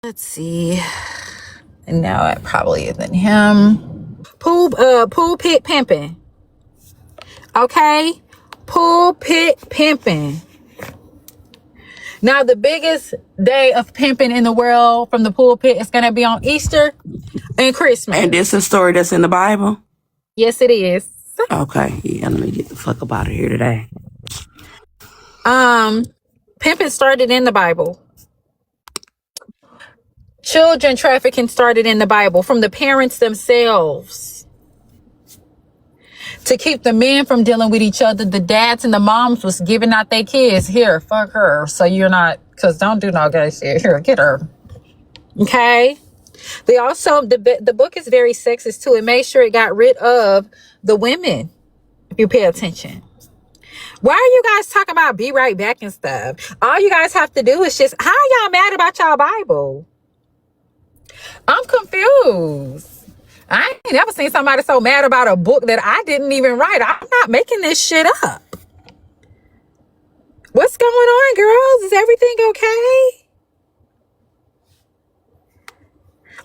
Let's see. And now it probably isn't him. Pulpit pimping. Okay? Pulpit pimping. Now, the biggest day of pimping in the world from the pulpit is going to be on Easter and Christmas. And this is a story that's in the Bible? Yes, it is. Okay, yeah, let me get the fuck up out of here today. Pimping started in the Bible. Children trafficking started in the Bible from the parents themselves. To keep the men from dealing with each other, the dads and the moms was giving out their kids. Here, fuck her. So you're not, because don't do no gay shit. Here, get her. Okay? They also, the book is very sexist too. It made sure it got rid of the women, if you pay attention. Why are you guys talking about be right back and stuff? All you guys have to do is just, how are y'all mad about y'all Bible? I'm confused. I ain't never seen somebody so mad about a book that I didn't even write. I'm not making this shit up. What's going on, girls? Is everything okay?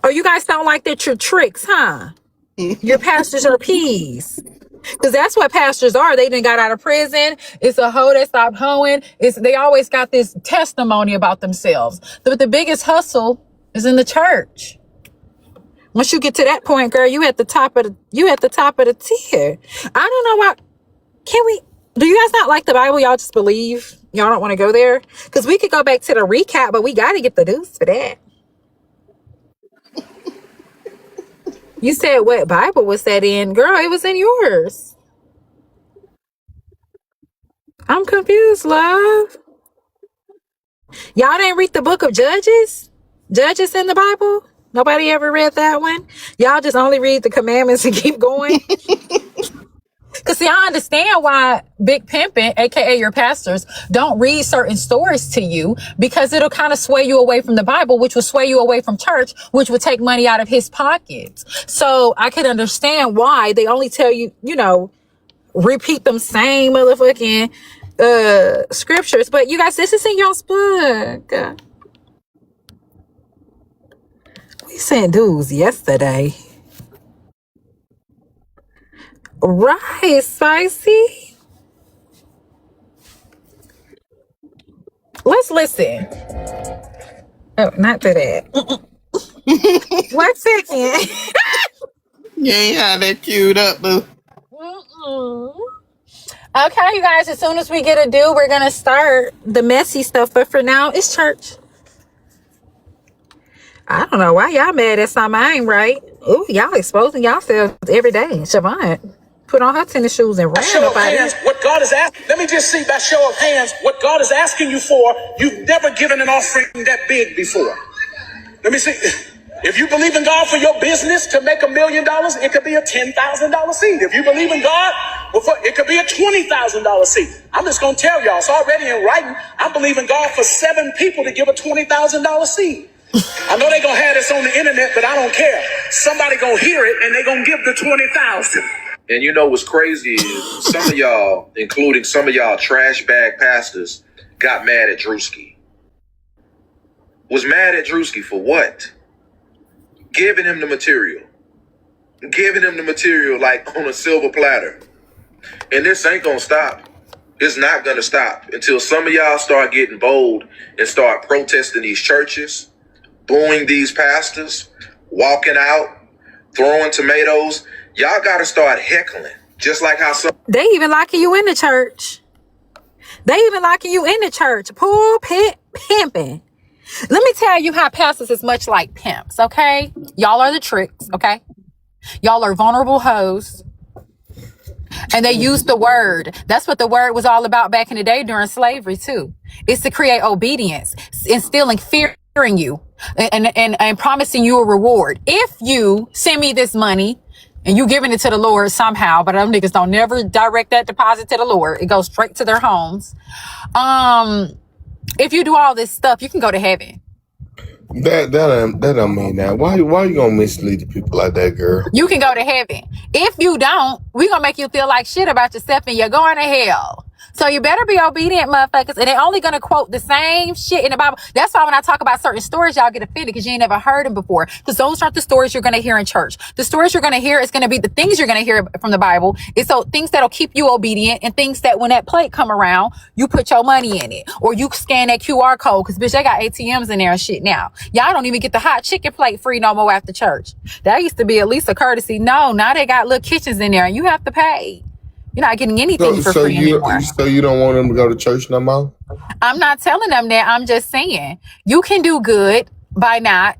Oh, you guys don't like that you're tricks, huh? Your pastors are peas. Because that's what pastors are. They done got out of prison. It's a hoe that stopped hoeing. They always got this testimony about themselves. But the biggest hustle is in the church. Once you get to that point, girl, you at the top of the tier. I don't know why. Do you guys not like the Bible? Y'all just believe? Y'all don't want to go there? Because we could go back to the recap, but we got to get the news for that. You said what Bible was that in? Girl, it was in yours. I'm confused, love. Y'all didn't read the book of Judges? Judges in the Bible? Nobody ever read that one? Y'all just only read the commandments and keep going? Because see, I understand why big pimping, aka your pastors, don't read certain stories to you, because it'll kind of sway you away from the Bible, which will sway you away from church, which would take money out of his pockets. So I could understand why they only tell you, repeat them same motherfucking scriptures. But you guys, this is in y'all's book. We sent dudes yesterday. Right, spicy. Let's listen. Oh, not to that. 1 second. You ain't had that queued up, boo. Okay, you guys, as soon as we get a deal, we're going to start the messy stuff. But for now, it's church. I don't know why y'all mad at something I ain't right. Ooh, y'all exposing yourselves every day. Siobhan put on her tennis shoes and ran show up of out hands, here. what God is asking. Let me just see by show of hands what God is asking you for. You've never given an offering that big before. Let me see. If you believe in God for your business to make $1 million, it could be a $10,000 seed. If you believe in God, it could be a $20,000 seed. I'm just going to tell y'all, it's already in writing. I believe in God for 7 people to give a $20,000 seed. I know they're going to have this on the internet, but I don't care. Somebody going to hear it and they're going to give the 20,000. And you know what's crazy is some of y'all, including some of y'all trash bag pastors, got mad at Drewski. Was mad at Drewski for what? Giving him the material. Giving him the material like on a silver platter. And this ain't gonna stop. It's not gonna stop until some of y'all start getting bold and start protesting these churches, booing these pastors, walking out, throwing tomatoes. Y'all gotta start heckling. Just like how some... They even locking you in the church. Pulpit pimping. Let me tell you how pastors is much like pimps, okay? Y'all are the tricks, okay? Y'all are vulnerable hoes. And they use the word. That's what the word was all about back in the day during slavery, too. It's to create obedience, instilling fear in you, and promising you a reward. If you send me this money and you giving it to the Lord somehow, but them niggas don't never direct that deposit to the Lord. It goes straight to their homes. If you do all this stuff, you can go to heaven. That don't mean that. Why you gonna mislead the people like that, girl? You can go to heaven. If you don't, we gonna make you feel like shit about yourself and you're going to hell. So you better be obedient, motherfuckers. And they're only going to quote the same shit in the Bible. That's why when I talk about certain stories, y'all get offended because you ain't never heard them before. Because those aren't the stories you're going to hear in church. The stories you're going to hear is going to be the things you're going to hear from the Bible. It's so things that'll keep you obedient and things that when that plate come around, you put your money in it. Or you scan that QR code because, bitch, they got ATMs in there and shit now. Y'all don't even get the hot chicken plate free no more after church. That used to be at least a courtesy. No, now they got little kitchens in there and you have to pay. You're not getting anything for free anymore. So you don't want them to go to church no more? I'm not telling them that. I'm just saying you can do good by not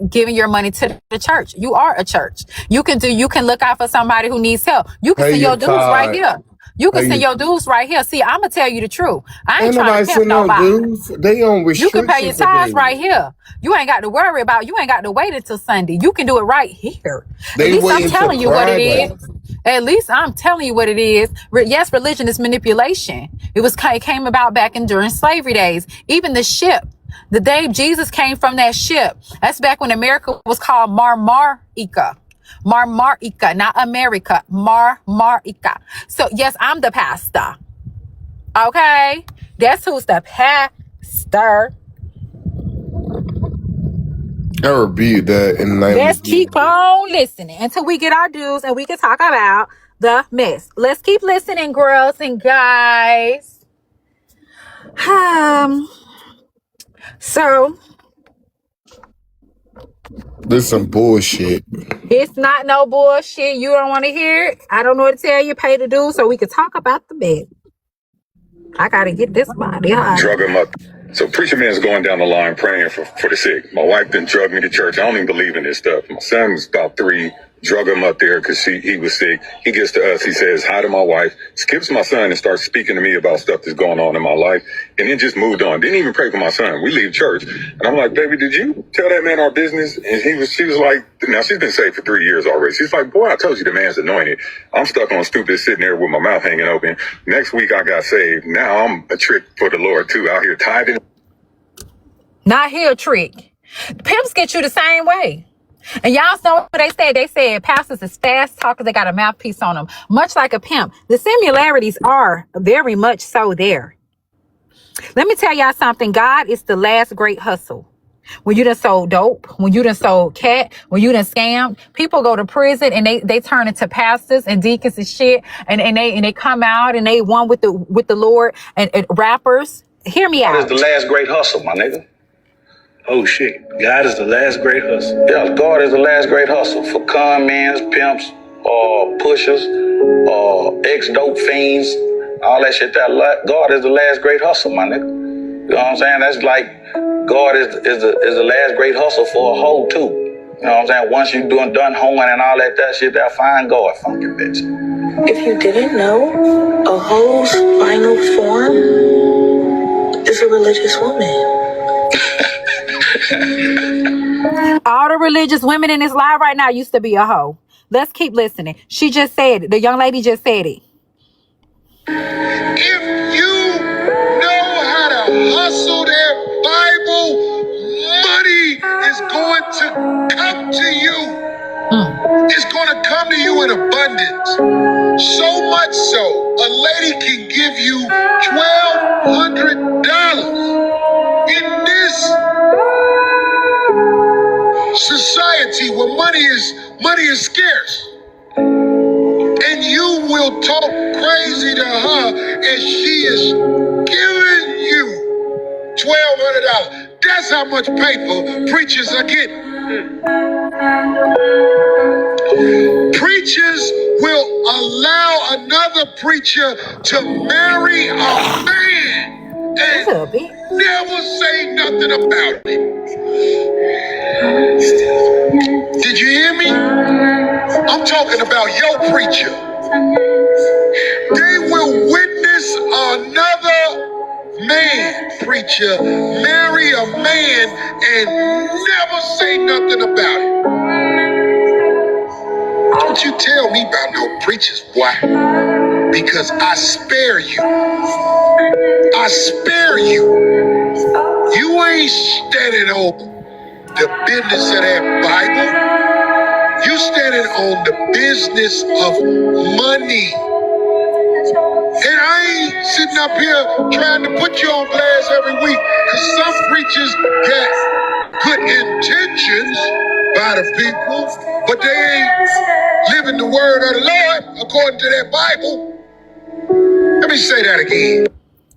giving your money to the church. You are a church. You can look out for somebody who needs help. You can send your dues right here. You can send your dues right here. See, I'm going to tell you the truth. I ain't trying to pimp nobody. They on restrictions. You can pay your tithes right here. You ain't got to worry about, you ain't got to wait until Sunday. You can do it right here. At least I'm telling you what it is. At least I'm telling you what it is. Yes, religion is manipulation. It came about back during slavery days. Even the ship, the day Jesus came from that ship, that's back when America was called Marmarika. Marmarika, not America. Marmarika. So yes, I'm the pastor. Okay? Guess who's the pastor? I rebuke that in the name Let's of keep on listening until we get our dues and we can talk about the mess. Let's keep listening, girls and guys. So this some bullshit. it's not no bullshit. You don't want to hear it. I don't know what to tell you. Pay the dues so we can talk about the mess. I gotta get this body high. Drug him up. So preacher man's going down the line praying for the sick. My wife didn't drug me to church. I don't even believe in this stuff. My son was about 3, drug him up there because he was sick. He gets to us. He says hi to my wife, skips my son and starts speaking to me about stuff that's going on in my life. And then just moved on. Didn't even pray for my son. We leave church. And I'm like, baby, did you tell that man our business? And she was like, now she's been saved for 3 years already. She's like, boy, I told you the man's anointed. I'm stuck on stupid sitting there with my mouth hanging open. Next week I got saved. Now I'm a trick for the Lord too, out here tithing. Not here, trick. Pimps get you the same way. And y'all know what they said? They said pastors is fast talkers. They got a mouthpiece on them. Much like a pimp. The similarities are very much so there. Let me tell y'all something. God is the last great hustle. When you done sold dope, when you done sold cat, when you done scammed, people go to prison and they turn into pastors and deacons and shit. And they come out and they one with the Lord and rappers. Hear me out. God is the last great hustle, my nigga. Oh shit. God is the last great hustle. Yeah, God is the last great hustle for con mans, pimps, pushers, ex-dope fiends, all that shit. God is the last great hustle, my nigga. You know what I'm saying? That's like God is the last great hustle for a hoe too. You know what I'm saying? Once you done hoeing and all that shit, they'll find God, funky bitch. If you didn't know, a hoe's final form is a religious woman. All the religious women in this live right now used to be a hoe. Let's keep listening. She just said it. The young lady just said it. If you know how to hustle that Bible, money is going to come to you. It's going to come to you in abundance. So much so, a lady can give you $1,200 in this society where money is scarce. And you will talk crazy to her and she is giving you $1,200. That's how much paper preachers are getting. Preachers will allow another preacher to marry a man and never say nothing about it. Did you hear me? I'm talking about your preacher. They will witness another man, preacher, marry a man and never say nothing about it. Don't you tell me about no preachers, boy. Because I spare you. I spare you. You ain't standing on the business of that Bible. You standing on the business of money. And I ain't sitting sitting up here trying to put you on blast every week because some preachers get good intentions by the people, but they ain't living the word of the Lord according to their Bible. Let me say that again.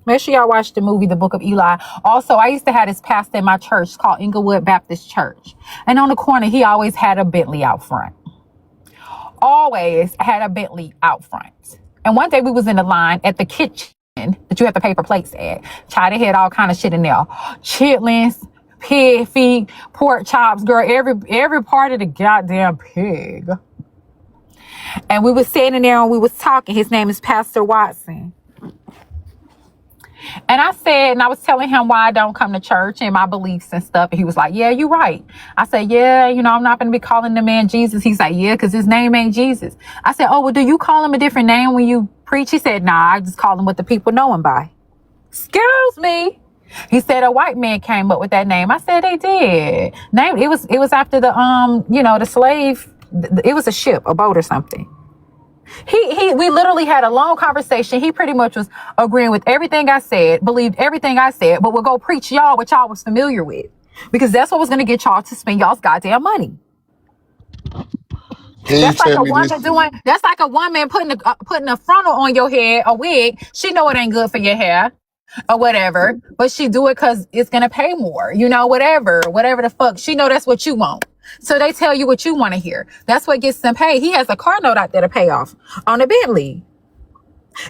Make sure y'all watch the movie, The Book of Eli. Also, I used to have this pastor in my church called Inglewood Baptist Church. And on the corner, he always had a Bentley out front. Always had a Bentley out front. And one day we was in the line at the kitchen that you have to pay for plates at. Child, they had all kind of shit in there. Chitlins, pig feet, pork chops, girl, every part of the goddamn pig. And we was sitting there and we was talking. His name is Pastor Watson. And I said, and I was telling him why I don't come to church and my beliefs and stuff. And he was like, yeah, you're right. I said, yeah, I'm not going to be calling the man Jesus. He's like, yeah, because his name ain't Jesus. I said, oh, well, do you call him a different name when you preach? He said, nah, I just call him what the people know him by. Excuse me. He said a white man came up with that name. I said they did. It was after the slave. It was a ship, a boat or something. We literally had a long conversation. He pretty much was agreeing with everything I said, believed everything I said, but would go preach y'all what y'all was familiar with, because that's what was going to get y'all to spend y'all's goddamn money. That's like a woman putting a frontal on your head, a wig. She know it ain't good for your hair or whatever, but she do it because it's going to pay more, whatever the fuck. She know that's what you want. So they tell you what you want to hear. That's what gets them paid. He has a car note out there to pay off on a Bentley.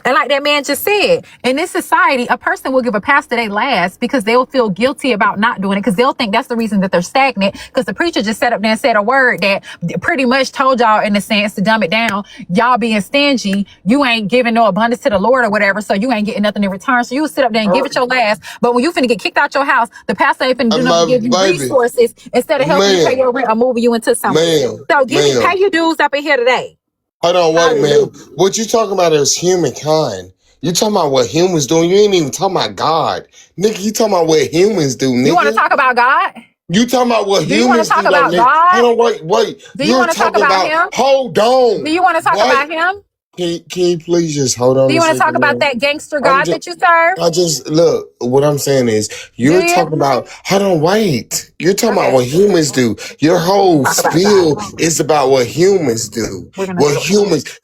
And like that man just said, in this society, a person will give a pastor they last because they'll feel guilty about not doing it, because they'll think that's the reason that they're stagnant, because the preacher just sat up there and said a word that pretty much told y'all, in a sense, to dumb it down. Y'all being stingy, you ain't giving no abundance to the Lord or whatever, so you ain't getting nothing in return. So you sit up there and give it your last, but when you finna get kicked out your house, the pastor ain't finna do nothing to give you resources instead of helping you pay your rent or moving you into something. So pay your dues up in here today. Hold on, wait, man. What you talking about is humankind. You talking about what humans doing. You ain't even talking about God. Nigga, you talking about what humans do, nigga. You want to talk about God? You talking about what humans do. Do you want to talk about God? Hold on, wait. Do you want to talk about him? Hold on. Do you want to talk about him? Can you please just hold on? Do you want to talk about that gangster God that you serve? Look, what I'm saying is, you're talking about, hold on, wait. You're talking about what humans do. Your whole spiel is about what humans do.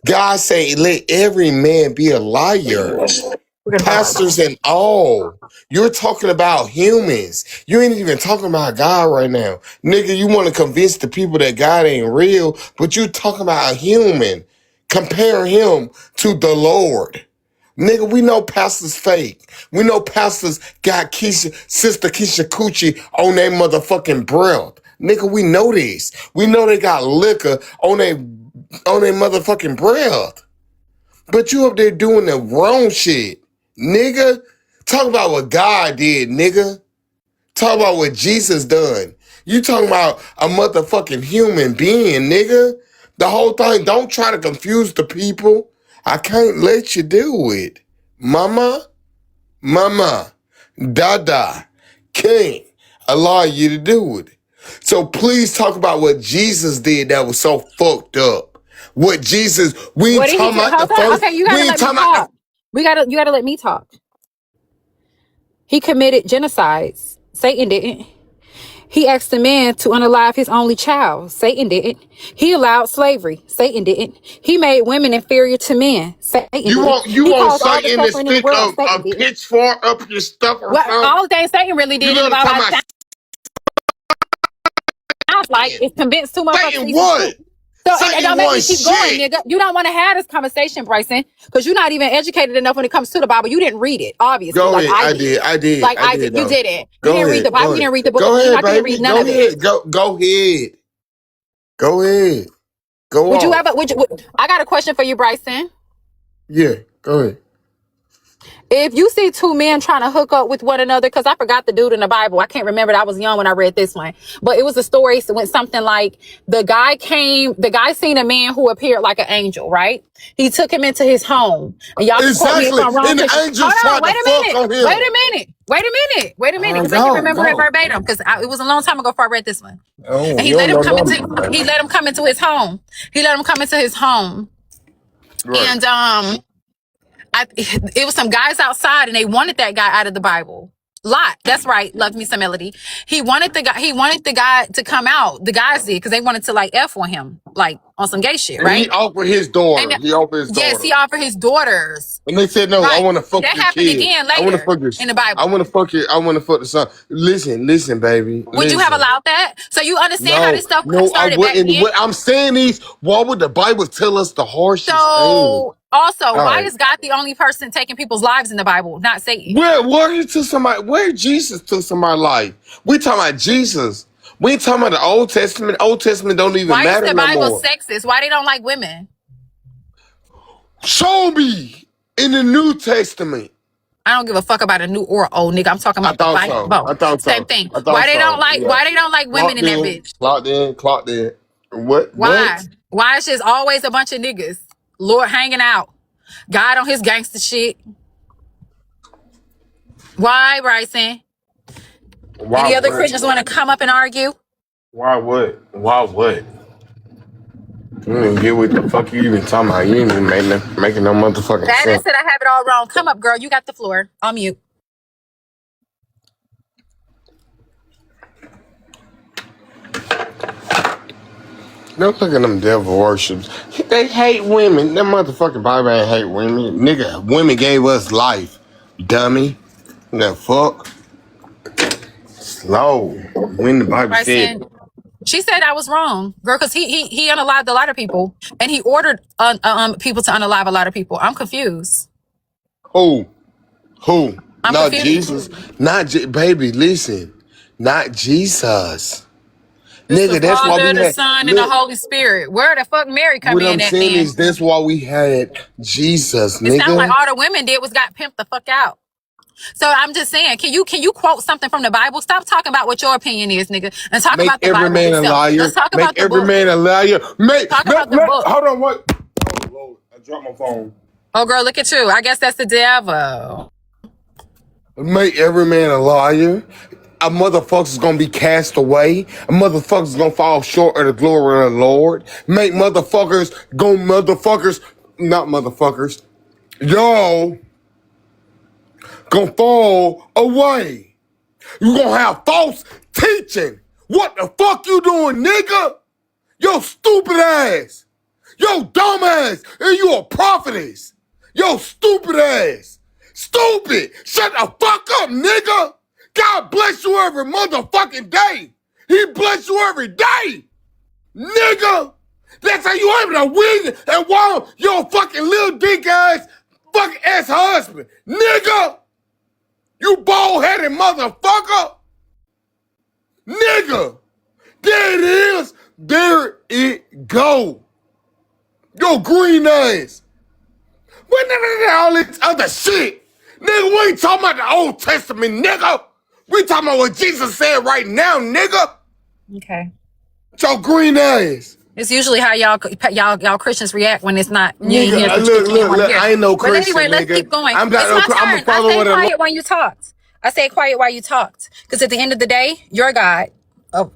God say, let every man be a liar. Pastors and all. You're talking about humans. You ain't even talking about God right now. Nigga, you want to convince the people that God ain't real, but you talking about a human. Compare him to the Lord. Nigga, we know pastors fake. We know pastors got Sister Keisha Coochie on their motherfucking breath. Nigga, we know this. We know they got liquor on their motherfucking breath. But you up there doing the wrong shit. Nigga, talk about what God did, nigga. Talk about what Jesus done. You talking about a motherfucking human being, nigga. The whole thing, don't try to confuse the people. I can't let you do it. Mama, Dada, can't allow you to do it. So please talk about what Jesus did that was so fucked up. What Jesus, we ain't talking about the first. Okay, you gotta let me talk. You gotta let me talk. He committed genocides. Satan didn't. He asked a man to unalive his only child. Satan didn't. He allowed slavery. Satan didn't. He made women inferior to men. Satan didn't. You want Satan to stick a pitchfork up your stuff or something? All the things Satan really did in the Bible. Sounds like it's convinced too much. Satan what? So it don't make me keep going, nigga. You don't want to have this conversation, Brison, because you're not even educated enough when it comes to the Bible. You didn't read it, obviously. Go ahead. I did. You didn't. You didn't read the Bible. You didn't read the book. Go ahead, baby. Read none of it. Go ahead. Go on. I got a question for you, Brison. Yeah, go ahead. If you see two men trying to hook up with one another, because I forgot the dude in the Bible. I can't remember. I was young when I read this one. But it was a story that went something like the guy seen a man who appeared like an angel, right? He took him into his home. And y'all just quote me if I'm wrong. And the angel tried to fuck on him. Wait a minute. Because I can remember it verbatim. Because it was a long time ago before I read this one. And he let him come into his home. Right. And it was some guys outside and they wanted that guy out of the Bible. Lot, that's right. Love me some Melody. He wanted the guy to come out. The guys did because they wanted to like F on him, like on some gay shit, And right? he offered his daughter. And, He offered his daughter. yes, he offered his daughters. And they said, no, I want to fuck that your happened kid. again I want to later fuck your in the Bible. I want to fuck your. I want to fuck the son. Listen, baby. Would you have allowed that? So you understand how this stuff No, I started back wouldn't. then? I'm saying these. Why would the Bible tell us the harshest thing? So also, All why right. is God the only person taking people's lives in the Bible, not Satan? Where he took somebody? Where Jesus took somebody's life? We talking about Jesus. We ain't talking about the Old Testament. Old Testament don't even Why is matter the no Bible more. sexist? Why they don't like women? Show me in the New Testament. I don't give a fuck about a new or old nigga. I'm talking about the Bible. I thought so. Same thing. I thought Why they so. don't like? Yeah. Why they don't like women in that bitch? Clocked in. What? Why? What? Why is just always a bunch of niggas? Lord hanging out. God on his gangster shit. Why, Bryson? Why Any other what? Christians want to come up and argue? Why what? Why what? You didn't get what the fuck you even talking about. You ain't even making no motherfucking That sense. said I have it all wrong. Come up, girl. You got the floor. I'll mute. Don't look at them devil worships. They hate women. That motherfucking Bible ain't hate women. Nigga, women gave us life. Dummy. The fuck? Slow. When the Bible said. She said I was wrong, girl, because he unalived a lot of people, and he ordered people to unalive a lot of people. I'm confused. Who? I'm Not confused. Jesus. Baby, listen. Not Jesus. It's Nigga, the that's why Father, we the had. Son, and the Holy Spirit. Where the fuck Mary come What in I'm at saying then? is that's why we had Jesus, It sounds like nigga. all the women did was got pimped the fuck out. So I'm just saying, can you quote something from the Bible? Stop talking about what your opinion is, nigga, and talk Make about the every Bible man a itself. liar. Let's talk about Make the every book. man a liar. Talk about the book. Hold on, what? Oh, Lord. I dropped my phone. Oh, girl, look at you. I guess that's the devil. Make every man a liar. A motherfucker's gonna be cast away. A motherfucker's gonna fall short of the glory of the Lord. Make not motherfuckers. Y'all gonna fall away. You gonna have false teaching. What the fuck you doing, nigga? Yo stupid ass. Yo dumb ass. And you a prophetess. Yo stupid ass. Stupid. Shut the fuck up, nigga. God bless you every motherfucking day. He bless you every day. Nigga. That's how you able to win and want your fucking little dick ass fucking ass husband. Nigga. You bald-headed motherfucker. Nigga. There it is. There it go. Yo, green ass. What all this other shit? Nigga, we ain't talking about the Old Testament, nigga. We talking about what Jesus said right now, nigga. Okay. Yo, green ass. It's usually how y'all Christians react when it's not. Nigga, look, I ain't no Christian, but anyway, let's nigga. keep going. I'm It's my I'm turn. a follower of the Lord. When you talked. I stayed quiet while you talked. Because at the end of the day, you're God. Oh,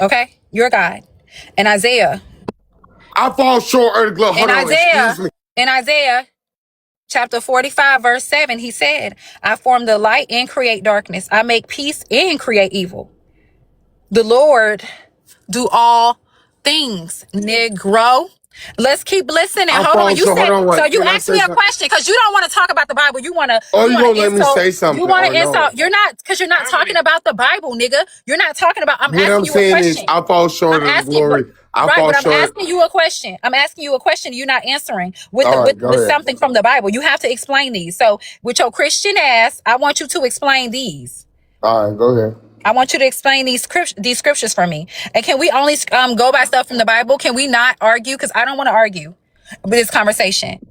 okay? You're God. And Isaiah. I fall short of the glory. Hold on, excuse me. In Isaiah chapter 45, verse 7, he said, I form the light and create darkness. I make peace and create evil. The Lord do all things, Negro. Let's keep listening. Hold on. You asked me a question because you don't want to talk about the Bible. You want to. Oh, you gonna let me say something? You want to insult? You're not, because you're not talking about the Bible, nigga. You're not talking about. I'm asking you a question. I fall short of the glory. I'm asking you a question. I'm asking you a question. You're not answering with something from the Bible. You have to explain these. So with your Christian ass, I want you to explain these. All right, go ahead. I want you to explain these scriptures for me. And can we only go by stuff from the Bible? Can we not argue? Because I don't want to argue with this conversation.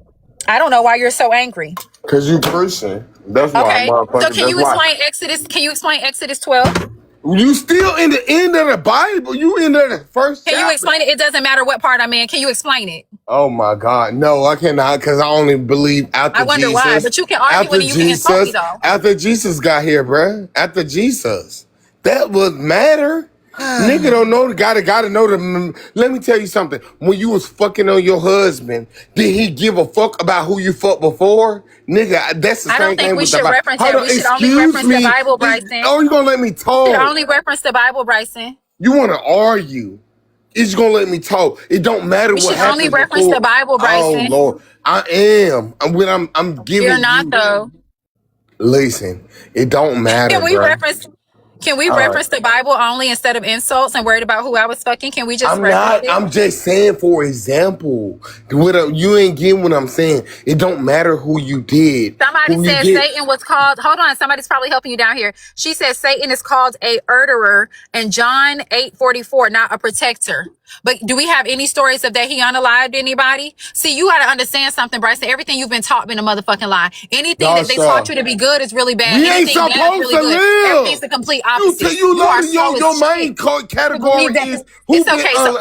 I don't know why you're so angry. Because you Christian. That's why. Okay. So can you explain Exodus? Can you explain Exodus 12? You still in the end of the Bible. You in the first chapter. Can you explain it? It doesn't matter what part I'm in. Can you explain it? Oh my God. No, I cannot, because I only believe after Jesus. I wonder why, but you can argue when you can insult me though. After Jesus got here, bruh. After Jesus. That would matter. Nigga don't know the guy. Gotta know the. Let me tell you something. When you was fucking on your husband, did he give a fuck about who you fucked before? Nigga, that's the I don't same think thing we with the should Bible. reference Hold that. on, We should only excuse reference the me. Bible, Bryson. Oh, you gonna let me We should talk? only reference the Bible, Bryson. You want to argue? It's gonna let me talk. It don't matter We what should only happened reference the before. Bible, Oh Bryson. Lord, I am. I'm You're giving not you. though. Listen, it don't matter, Can we bro. reference? Can we All right. reference the Bible only instead of insults and worried about who I was fucking? Can we just I'm reference not. it? I'm just saying, for example, you ain't getting what I'm saying. It don't matter who you did. Somebody Who you said did. Satan was called. Hold on, somebody's probably helping you down here. She says Satan is called a erderer in John 8:44, not a protector. But do we have any stories of that he unalived anybody? See, you got to understand something, Bryson. Everything you've been taught been a motherfucking lie. Anything that they taught Dasha, you to be good is really bad. we ain't Anything bad is supposed really to good. Everything's live. the complete You opposite. you You are love slow as your main shit to believe category that. is It's who been okay. So,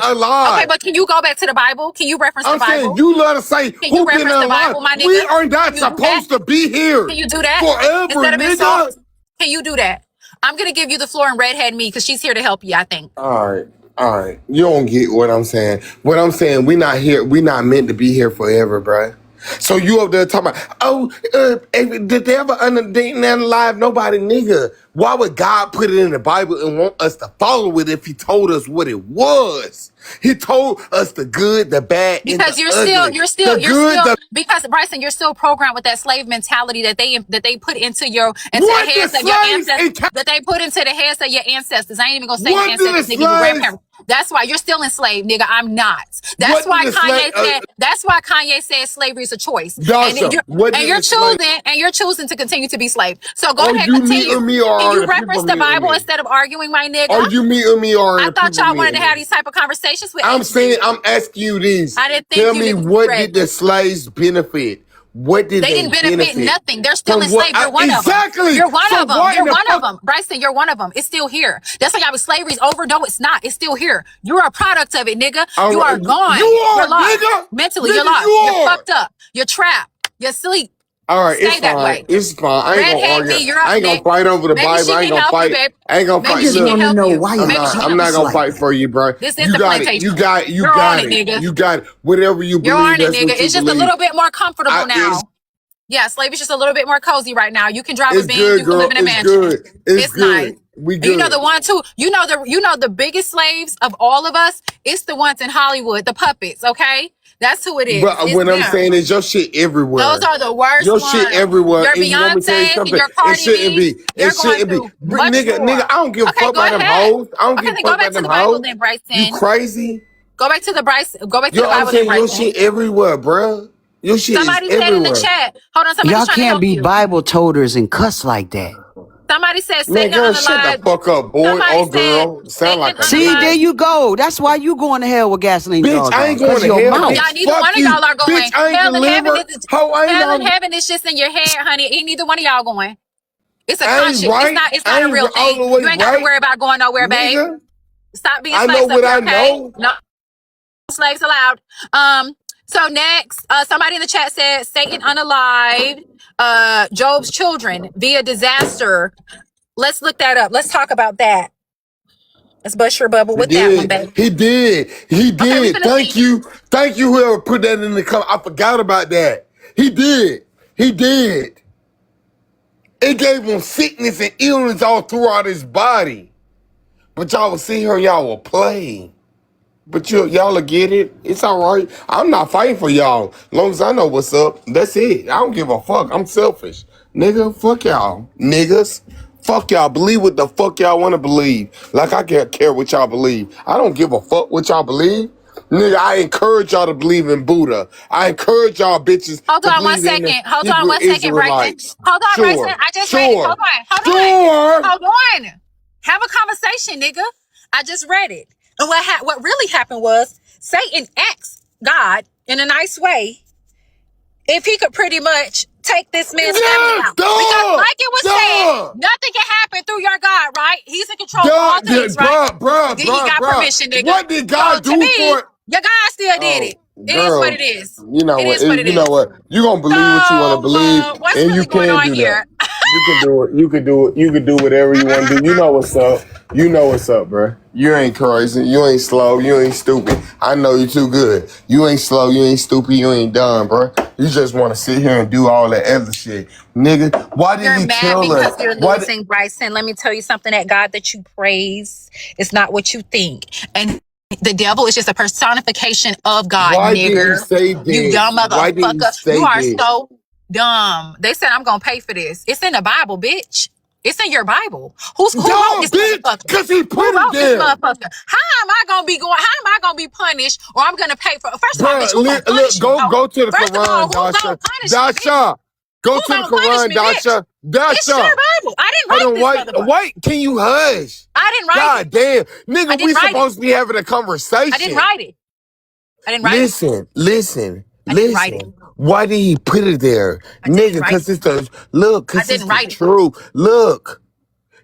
okay, alive. but can you go back to the Bible? Can you reference the I'm saying Bible? you love to say Can you who been reference the alive. Bible, my We nigga? are Can not you do that? supposed to be here Can you do that forever, instead of nigga. insults? Can you do that? I'm gonna give you the floor and redhead me because she's here to help you. I think. All right. You don't get what I'm saying. What I'm saying, we not here. We not meant to be here forever, bruh. So you up there talking about, did they ever unalive nobody, nigga? Why would God put it in the Bible and want us to follow it if he told us what it was? He told us the good, the bad, and the Because ugly. The you're good, still the because Bryson, you're still programmed with that slave mentality that they put into the what the heads of your slaves ancestors. and That they put into the heads of your ancestors. I ain't even gonna say your what did the ancestors, nigga, your slaves, grandparents. That's why you're still enslaved, nigga. I'm not. what did the slave, That's why Kanye said slavery is a choice. And Dasha, what did the slave, you're choosing to continue to be slave. So go are ahead, you continue. meeting me or Can are you the people reference the meeting Bible me? instead of arguing, my nigga? Are you meeting me or are I the thought people y'all wanted meeting to have me? these type of conversations with I'm saying, HG. I'm asking you this. I didn't think Tell you me, niggas was what did ready. the slaves benefit? What did They they didn't benefit benefit? nothing. They're still From what? enslaved. You're one of them. Exactly. You're one So of them. why in You're the one of fuck? them. Bryson, you're one of them. It's still here. That's why y'all slavery's over. No, it's not. It's still here. You're a product of it, nigga. All You are right, you gone. You're are, lost. nigga. Mentally, you're Nigga, you lost. You're are. fucked up. You're trapped. You're asleep. All right, it's Stay that fine. way. It's fine. I ain't gonna Redhead argue. me, you're I up ain't gonna next. fight over the Maybe Bible. she I ain't can gonna help you, fight. babe. I ain't gonna I Maybe fight. just she can Look, want to help know you. why y'all Maybe she can I'm help not cops you. gonna like fight that. for you, bro. This is You the got it. You plantation. got it. You You're on got it, it. nigga. You got it. Whatever you You're believe, on it, that's nigga. what you It's just a believe. little bit more comfortable It's now. Yeah, slavery's just a little bit more cozy right now. You can drive a it's Benz, good, you can live girl. in a It's mansion. good. It's It's nice. good. We And you know good. the one too. You know the biggest slaves of all of us. It's the ones in Hollywood, the puppets. Okay, that's who it is. But It's what I'm them. saying is your shit Those everywhere. are the worst Your shit ones. everywhere. Your And you want me to tell you Beyonce and something? your It Cardi shouldn't B. be. It They're going shouldn't be. through much Nigga, more. I don't give a Okay, fuck go about them ahead. hoes. I don't Okay, give a then fuck go back about to them the Bible hoes. then, You Bryson. crazy? Go back to the Go back to Yo, the I'm Bible then, saying your Bryson. shit everywhere, bruh. Your shit is Somebody said in the everywhere. chat. Hold on, somebody's Y'all trying to can't help be you. Bible toters and cuss like that. Somebody said Man, Satan girl, shut the unalive. fuck up, boy Somebody or said girl. Sound Satan like a See, there nigga. unalive. you go. That's why you going to hell with gasoline Bitch, jaws I on, ain't going cause to your hell, Y'all, bitch. mouth. neither one Fuck of y'all you. are Bitch, going. I ain't Hell and heaven delivered. is Ho, I ain't hell and on. heaven is just in your head, honey. Ain't neither one of y'all going. It's a I ain't conscience. It's right. not. It's I not a ain't real all thing. the way You ain't got to right, worry about going nowhere, babe. nigga. Stop being I know slaves up what here, I okay? know. No slaves allowed. So next, somebody in the chat said Satan unalived Job's children via disaster. Let's look that up. Let's talk about that. Let's bust your bubble He with that one, did. babe. He did. He Okay, we did. finna see. Thank you. Thank you, whoever put that in the comment. I forgot about that. He did. He did. It gave him sickness and illness all throughout his body. But y'all will sit here and y'all will play. But y'all will get it. It's all right. I'm not fighting for y'all. Long as I know what's up, that's it. I don't give a fuck. I'm selfish. Nigga, fuck y'all. Niggas. Fuck y'all. Believe what the fuck y'all want to believe. Like I can't care what y'all believe. I don't give a fuck what y'all believe. Nigga, I encourage y'all to believe in Buddha. I encourage y'all bitches Hold to on one believe in the second. Hold on Hebrew one second, Bryson. Israelites. Hold on, Bryson. Sure. I just read it. Hold Sure. on. Hold on. Sure. Hold on. Have a conversation, nigga. I just read it. And what really happened was Satan asked God in a nice way if he could pretty much take this man's family Yeah. out. Because Duh. like it was said, Duh. nothing can happen through your God, right? He's in control of Duh, all things, right? Then he got bruh. permission, nigga. What did So God to do me, for it? your God still did Oh, it. It is what girl, it is. you know It what? is what it You know is. what? You gonna So believe what you want to believe, what's and you really going can on do that. here? You can do it. You can do it. You can do whatever you want to do. You know what's up. You know what's up, bro. You ain't crazy. You ain't slow. You ain't stupid. I know you too good. You ain't slow. You ain't stupid. You ain't dumb, bro. You just want to sit here and do all that other shit. Nigga, why did You're he mad tell us? because you're Why losing, Bryson. Let me tell you something. That God that you praise is not what you think. And the devil is just a personification of God, why did he nigger. say You that? dumb Why did he motherfucker. You say are that? so dumb. They said I'm gonna pay for this. It's in the Bible, bitch. It's in your Bible. Who wrote Dumb this bitch, motherfucker? because he Who put it wrote this there. motherfucker? How am I gonna be going? How am I gonna be punished? Or I'm gonna pay for? First of all, Bro, bitch, who gonna look, punish me? Oh, go to the first of all, Quran, who gonna Dasha. punish me, bitch? Dasha, go Who to the gonna punish Quran, me, bitch? Dasha. It's your Dasha. Bible. I didn't Hold write on, this wait, motherfucker. wait, can you hush? I didn't write it. God damn. I Nigga, we didn't write it. supposed to be having a I didn't conversation. write it. I didn't write it. Listen. I didn't write it. Why did he put it there? I didn't Nigga, write cause it. it's the, look, I cause it's didn't the write it. truth. Look.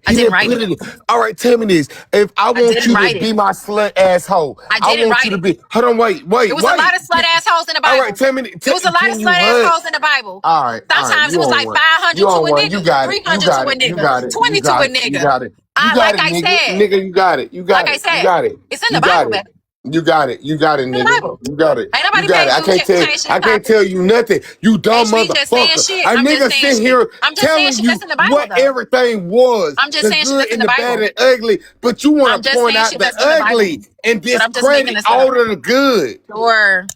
I He didn't didn't write put it. it in. All right, tell me this. If I I want didn't you to write it. be my slut asshole, I I didn't want you write to it. be, hold on, wait. It was a lot of slut assholes in the All right, Bible. tell me, It was a lot of can you slut hush? assholes in the Bible. All right, Sometimes you it was on like one. 500 You to on a one. You nigga, got it. You 300 to got a it. You nigga, got it. You 20 to got a it. You nigga. got it. You got Like it, I nigga. said, Nigga, you got it. You like got I it. You said, got it. it's in the You got Bible, it. baby. You got it. You got it, It's in the nigga. Bible. You got it. Ain't You nobody got it. paid I you to can't tell. change shit I can't topic. tell you nothing. You dumb HB just saying motherfucker. shit. A I'm just nigga saying sit shit. here I'm just saying telling shit you that's in the Bible, what though. everything was, I'm just the saying shit good that's in and the the bad Bible. and ugly, but you I'm want to just point saying out shit the that's in the Bible. ugly and But I'm just making discredit this up. all of the good. Or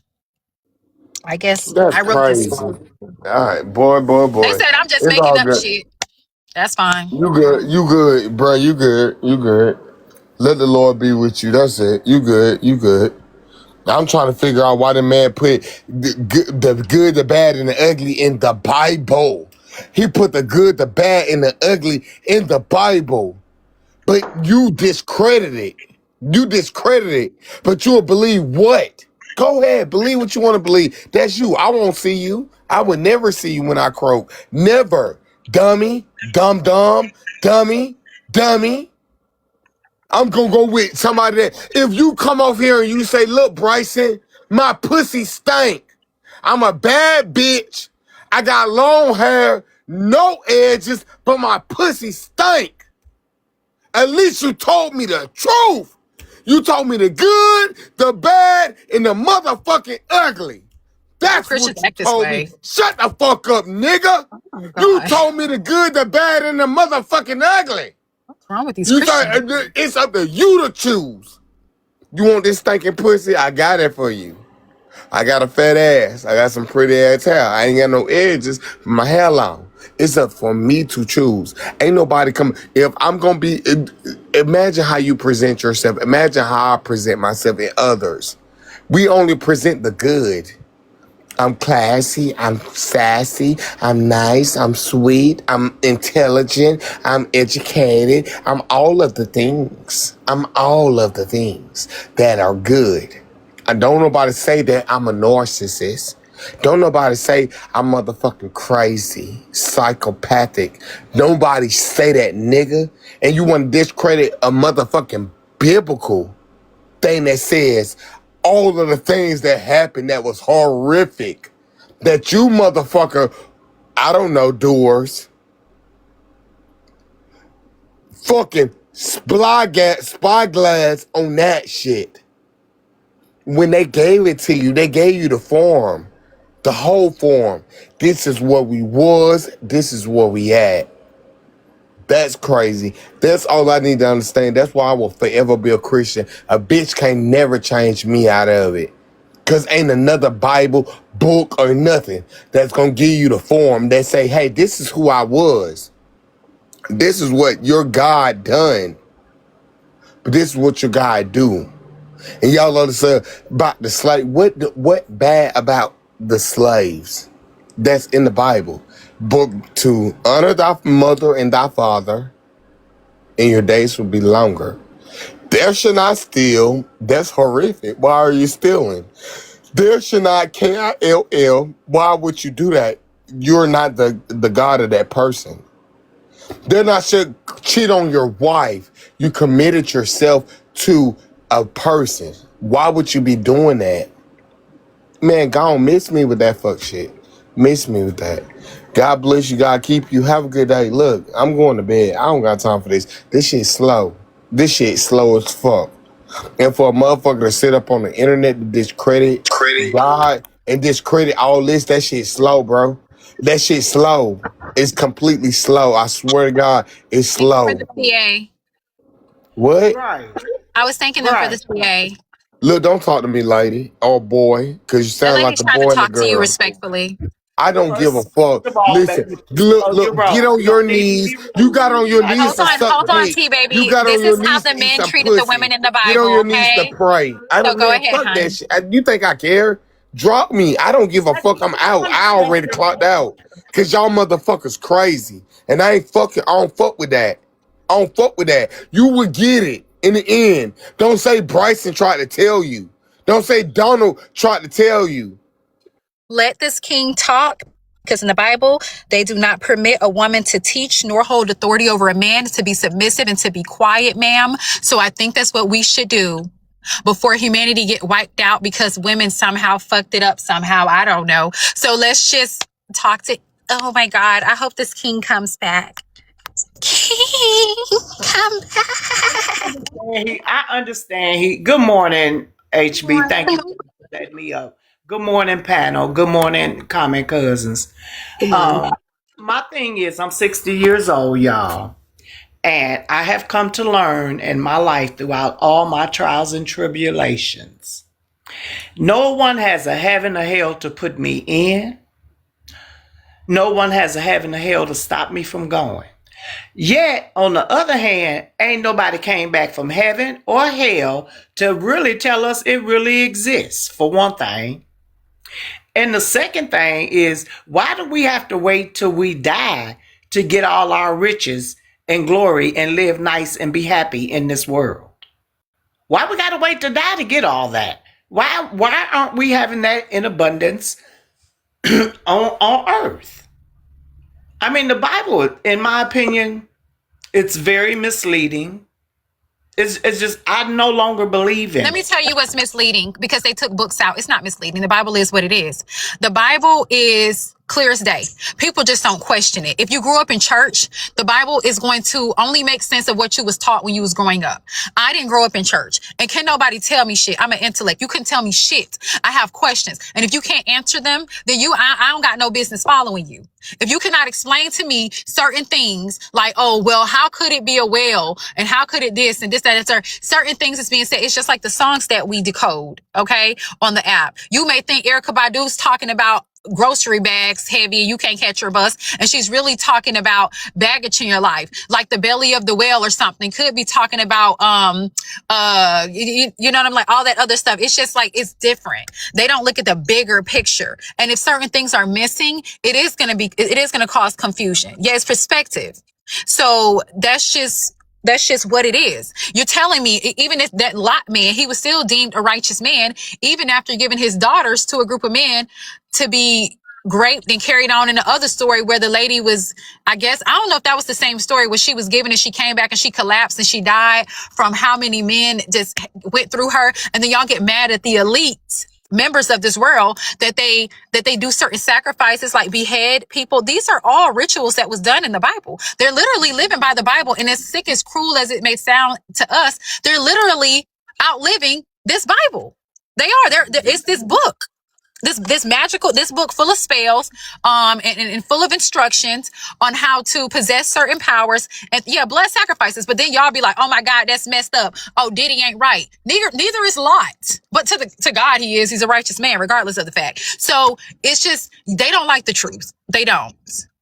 I guess That's I wrote this. crazy. All right, boy. They said I'm just It's making all up good. shit. That's fine. You good. You good, bro. You good. You good. Let the Lord be with you. That's it. You good. You good. I'm trying to figure out why the man put the good, the bad, and the ugly in the Bible. He put the good, the bad, and the ugly in the Bible. But you discredit it. You discredit it. But you'll believe what? Go ahead. Believe what you want to believe. That's you. I won't see you. I would never see you when I croak. Never. Dummy. Dummy. Dummy. I'm gonna go with somebody that if you come off here and you say, look, Bryson, my pussy stank. I'm a bad bitch. I got long hair, no edges, but my pussy stank. At least you told me the truth. You told me the good, the bad, and the motherfucking ugly. Why do That's Christians what you act this told me. way? Shut the fuck up, nigga. Oh my You God. told me the good, the bad, and the motherfucking ugly. What's wrong with these You thought Christians? it's up to you to choose. You want this stinking pussy? I got it for you. I got a fat ass. I got some pretty ass hair. I ain't got no edges. My hair long. It's up for me to choose. Ain't nobody come. If I'm gonna be, imagine how you present yourself. Imagine how I present myself in others. We only present the good. I'm classy, I'm sassy, I'm nice, I'm sweet, I'm intelligent, I'm educated, I'm all of the things. I'm all of the things that are good. I don't nobody say that I'm a narcissist. Don't nobody say I'm motherfucking crazy, psychopathic. Nobody say that, nigga. And you want to discredit a motherfucking biblical thing that says all of the things that happened that was horrific that you motherfucker, I don't know, doers, fucking spyglass on that shit. When they gave it to you, they gave you the form, the whole form. This is what we was, this is what we at. That's crazy. That's all I need to understand. That's why I will forever be a Christian. A bitch can't never change me out of it. Cause ain't another Bible, book, or nothing that's gonna give you the form that say, hey, this is who I was. This is what your God done. But this is what your God do. And y'all understand about the slave. What bad about the slaves that's in the Bible? Book to honor thy mother and thy father, and your days will be longer. There should not steal. That's horrific. Why are you stealing? There should not kill. Why would you do that? You're not the God of that person. There not should cheat on your wife. You committed yourself to a person. Why would you be doing that? Man, go on, miss me with that fuck shit. Miss me with that. God bless you. God keep you. Have a good day. Look, I'm going to bed. I don't got time for this. This shit's slow. This shit slow as fuck. And for a motherfucker to sit up on the internet to discredit God and discredit all this, that shit slow, bro. That shit slow. It's completely slow. I swear to God, it's Thank you for the slow. CA. What? I was thanking them for the CA. Look, don't talk to me, lady or boy, because you The sound like lady's a trying to boy and a talk to you girl. respectfully. I don't give a fuck. Listen, look, get on your knees. You got on your knees to suck Hold on, dick. T You baby. got on This your is how knees the to eat men some treated the pussy. women in the Get on Bible, your knees to okay? pray. I So don't, go man, ahead, fuck that hon. shit. You think I care? Drop me. I don't give a fuck. I'm out. I already clocked out. Cause y'all motherfuckers crazy. And I don't fuck with that. I don't fuck with that. You would get it in the end. Don't say Bryson tried to tell you. Don't say Donald tried to tell you. Let this king talk, because in the Bible, they do not permit a woman to teach nor hold authority over a man, to be submissive and to be quiet, ma'am. So I think that's what we should do before humanity get wiped out because women somehow fucked it up somehow. I don't know. So let's just talk to, oh my God, I hope this king comes back. King, come back. Good morning. Let me tell you what's misleading because they took books out. It's not misleading. The Bible is what it is. The Bible is clear as day. People just don't question it. If you grew up in church, the Bible is going to only make sense of what you was taught when you was growing up. I didn't grow up in church and can nobody tell me shit. I'm an intellect. You couldn't tell me shit. I have questions. And if you can't answer them, then I don't got no business following you. If you cannot explain to me certain things like, oh, well, how could it be a whale? And how could it this and this, that, and certain things that's being said. It's just like the songs that we decode, okay, on the app. You may think Erykah Badu's talking about grocery bags heavy, you can't catch your bus. And she's really talking about baggage in your life, like the belly of the whale or something. Could be talking about, you know what I'm like, all that other stuff. It's just like, it's different. They don't look at the bigger picture. And if certain things are missing, it is going to cause confusion. Yeah, it's perspective. So that's just what it is. You're telling me, even if that Lot man, he was still deemed a righteous man, even after giving his daughters to a group of men to be raped and carried on in the other story where the lady was, I guess, I don't know if that was the same story where she was given and she came back and she collapsed and she died from how many men just went through her. And then y'all get mad at the elite members of this world that they do certain sacrifices like behead people. These are all rituals that was done in the Bible. They're literally living by the Bible, and as sick, as cruel as it may sound to us, they're literally outliving this Bible. They are. It's this book. This book full of spells, and full of instructions on how to possess certain powers and yeah, blood sacrifices. But then y'all be like, oh my God, that's messed up. Oh, Diddy ain't right. Neither is Lot, but to God he's a righteous man, regardless of the fact. So it's just, they don't like the truth. They don't.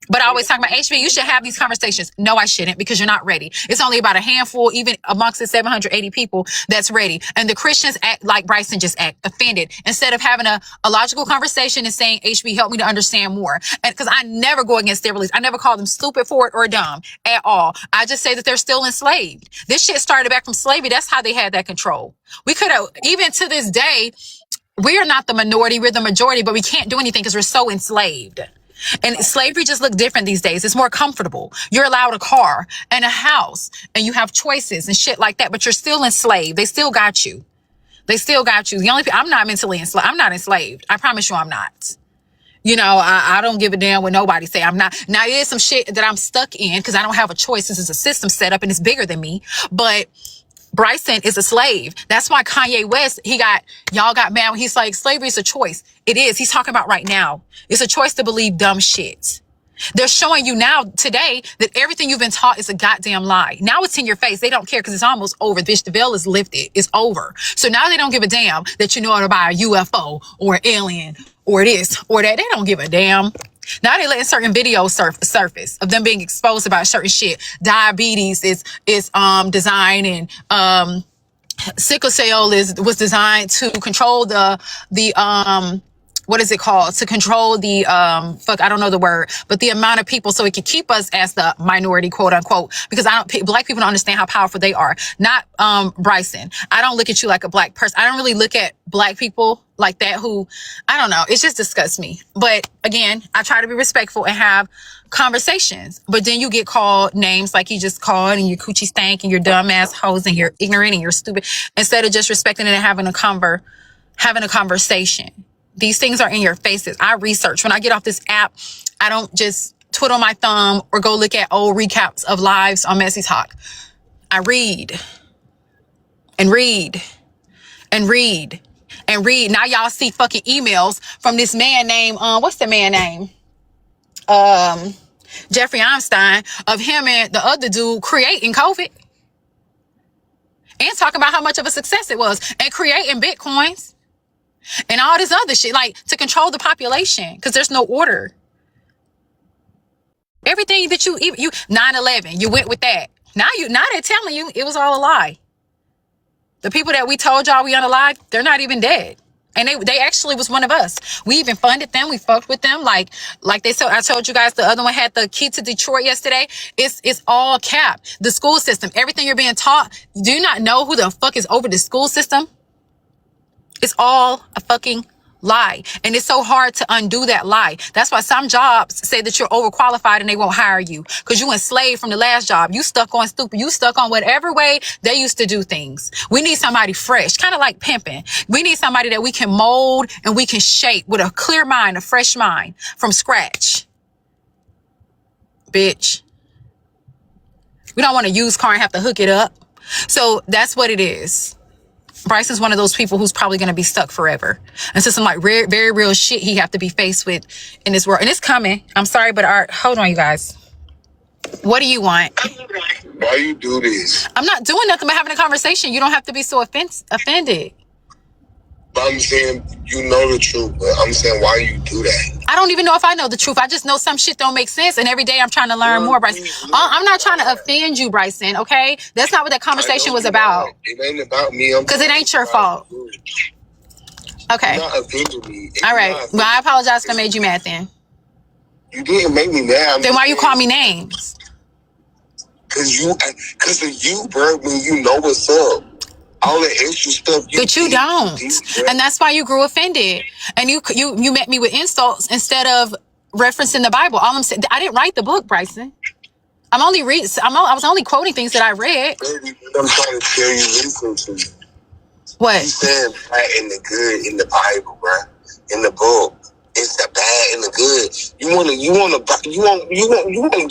But I always talk about HB, you should have these conversations. No, I shouldn't, because you're not ready. It's only about a handful, even amongst the 780 people that's ready. And the Christians act like Bryson just act offended instead of having a logical conversation and saying, HB, help me to understand more. And because I never go against their beliefs. I never call them stupid for it or dumb at all. I just say that they're still enslaved. This shit started back from slavery. That's how they had that control. We could have, even to this day, we are not the minority, we're the majority, but we can't do anything because we're so enslaved. And slavery just look different these days. It's more comfortable. You're allowed a car and a house and you have choices and shit like that, but you're still enslaved. They still got you. They still got you. I'm not mentally enslaved. I'm not enslaved. I promise you I'm not. You know, I don't give a damn what nobody say. I'm not. Now, there's some shit that I'm stuck in because I don't have a choice. This is a system set up and it's bigger than me. But Brison is a slave. That's why Kanye West, y'all got mad when he's like, slavery is a choice. It is. He's talking about right now. It's a choice to believe dumb shit. They're showing you now today that everything you've been taught is a goddamn lie. Now it's in your face. They don't care because it's almost over. Bitch, the veil is lifted. It's over. So now they don't give a damn that you know about a UFO or an alien or this or that. They don't give a damn. Now they letting certain videos surface of them being exposed about certain shit. Diabetes is designed, and sickle cell was designed to control the what is it called? To control the I don't know the word, but the amount of people, so it can keep us as the minority, quote unquote, because black people don't understand how powerful they are. Not Brison. I don't look at you like a black person. I don't really look at black people like that who, I don't know, it just disgusts me. But again, I try to be respectful and have conversations, but then you get called names like he just called, and your coochie stank, and you're dumbass hoes, and you're ignorant, and you're stupid, instead of just respecting it and having a conversation. These things are in your faces. I research. When I get off this app, I don't just twiddle my thumb or go look at old recaps of lives on Messy Talk. I read and read and read and read. Now y'all see fucking emails from this man named, what's the man name? Jeffrey Einstein, of him and the other dude creating COVID and talking about how much of a success it was, and creating Bitcoins and all this other shit, like to control the population because there's no order. Everything that you 9/11, you went with that. Now they're telling you it was all a lie. The people that we told y'all we unalive, they're not even dead. And they actually was one of us. We even funded them. We fucked with them. Like they said, I told you guys the other one had the key to Detroit yesterday. It's all cap. The school system, everything you're being taught. Do you not know who the fuck is over the school system? It's all a fucking lie. And it's so hard to undo that lie. That's why some jobs say that you're overqualified and they won't hire you because you enslaved from the last job. You stuck on stupid. You stuck on whatever way they used to do things. We need somebody fresh, kind of like pimping. We need somebody that we can mold and we can shape with a clear mind, a fresh mind from scratch. Bitch. We don't want a used car and have to hook it up. So that's what it is. Brison's one of those people who's probably going to be stuck forever. And so some like very real shit he have to be faced with in this world. And it's coming. I'm sorry, but hold on, you guys. What do you want? Why you do this? I'm not doing nothing but having a conversation. You don't have to be so offended. But I'm saying you know the truth, but I'm saying why you do that? I don't even know if I know the truth. I just know some shit don't make sense. And every day I'm trying to learn more, Bryson. I'm not trying to offend you, Bryson, okay? That's not what that conversation was about. It ain't about me. Because it ain't your fault. Okay. You're not offending me. All right. Well, I apologize if I made you mad then. You didn't make me mad. Then why you call me names? Because of you, bro. When you know what's up. All the extra stuff but you don't. And that's why you grew offended. And you met me with insults instead of referencing the Bible. All I'm saying, I didn't write the book, Bryson. I was only quoting things that I read. Baby, I'm trying to tell you, listen to me. What? You said bad and the good in the Bible, bro. In the book. It's the bad and the good. You want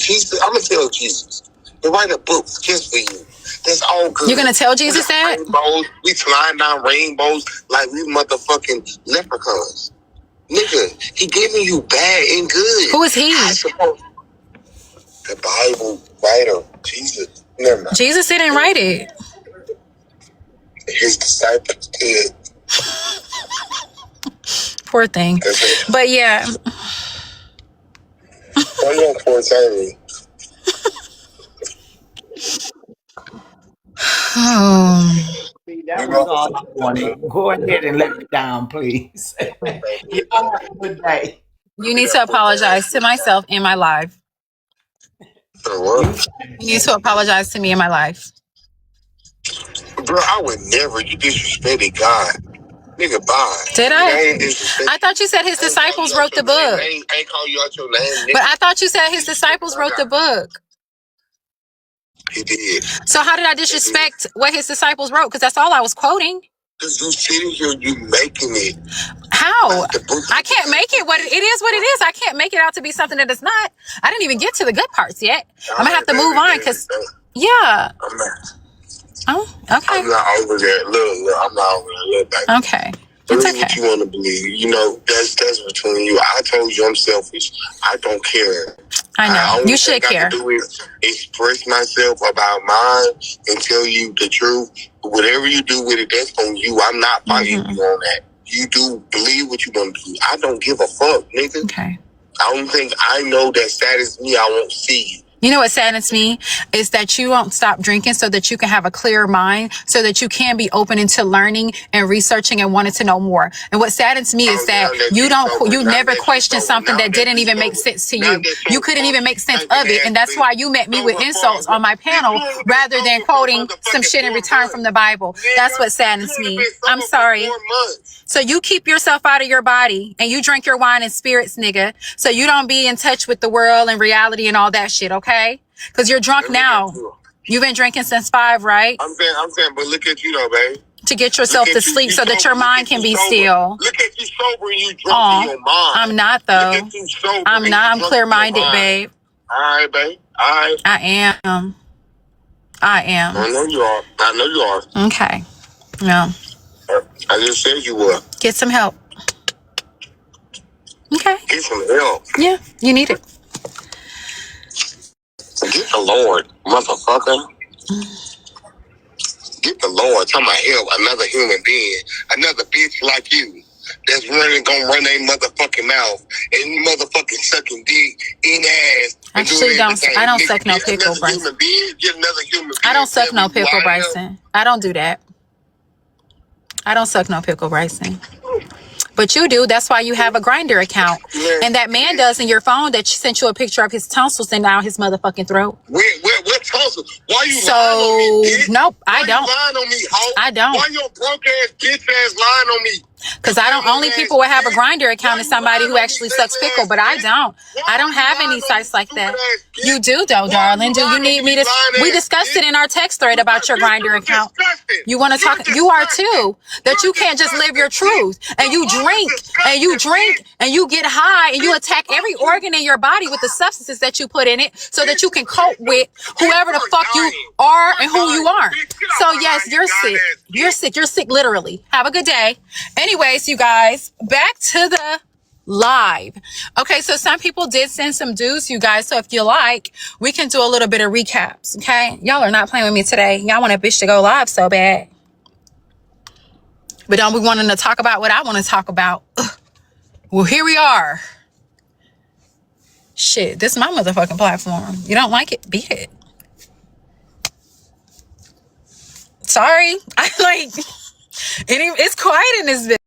Jesus. I'm gonna tell Jesus. To write a book just for you. That's all good. You're gonna tell Jesus that? Rainbows, we flying down rainbows like we motherfucking leprechauns. Nigga, he giving you bad and good. Who is he? The Bible writer, Jesus. Never mind. Jesus didn't write it. His disciples did. Poor thing. But yeah. Why you on poor timing? See, that was all I wanted. Go ahead and let me down, please. Y'all have a good day. You need to apologize to myself in my life. For what? You need to apologize to me in my life. Bro, I would never. You disrespected God. Nigga, bye. Did I? I thought you said his disciples wrote the book. I ain't call you out your name, nigga. But I thought you said his disciples wrote the book. He did. So how did I disrespect what his disciples wrote? Because that's all I was quoting. Because you sitting here, you making it. How? I can't make it. It is what it is. I can't make it out to be something that it's not. I didn't even get to the good parts yet. I'm gonna have to move on because, yeah. I'm not. Oh, okay. I'm not over there. Look, I'm not over there. Look, baby. Okay. Believe It's okay. what you want to believe. You know, that's between you. I told you I'm selfish. I don't care. I know. You should care. I can do is express myself about mine and tell you the truth. Whatever you do with it, that's on you. I'm not fighting you on that. You do believe what you want to do. I don't give a fuck, nigga. Okay. I don't think I know that saddens me. I won't see you. You know what saddens me is that you won't stop drinking so that you can have a clear mind, so that you can be open into learning and researching and wanting to know more. And what saddens me is that you never question something that didn't even make sense to you. You couldn't even make sense of it. And that's why you met me with insults on my panel rather than quoting some shit in return from the Bible. That's what saddens me. I'm sorry. So you keep yourself out of your body and you drink your wine and spirits, nigga. So you don't be in touch with the world and reality and all that shit, okay? Because you're drunk now. You've been drinking since 5, right? I'm saying, but look at you though, babe. To get yourself to sleep so that your mind can be still. Look at you sober and you drunk in your mind. I'm not though. Look at you sober. I'm not. I'm clear-minded, babe. All right, babe. All right. I am. I know you are. Okay. No. I just said you were. Get some help. Okay. Get some help. Yeah, you need it. Get the Lord, motherfucker. Get the Lord. Talking about help another human being, another bitch like you that's gonna run their motherfucking mouth and motherfucking sucking dick in ass. Actually, I don't suck no pickle, Bryson. I don't suck no pickle, Bryson. I don't do that. I don't suck no pickle, Bryson. But you do. That's why you have a Grindr account. And that man does in your phone that sent you a picture of his tonsils and down his motherfucking throat. What tonsils? Why you lying on me, bitch? Nope, I don't. Why you lying on me, hoe? I don't. Why your broke ass bitch ass lying on me? Because I don't. Only people who have a Grindr account is somebody who actually sucks pickle, but I don't. I don't have any sites like that. You do, though, darling. Do you need me to? We discussed it in our text thread about your Grindr account. You want to talk? You are too. That you can't just live your truth, and you drink, and you get high, and you attack every organ in your body with the substances that you put in it, so that you can cope with whoever the fuck you are and who you aren't. So yes, you're sick. You're sick. You're sick, literally. Have a good day. Anyways, you guys, back to the live. Okay, so some people did send some dues, you guys. So if you like, we can do a little bit of recaps. Okay, y'all are not playing with me today. Y'all want a bitch to go live so bad, but don't be wanting to talk about what I want to talk about. Ugh. Well, here we are. Shit, this is my motherfucking platform. You don't like it? Beat it. Sorry, it's quiet in this bitch.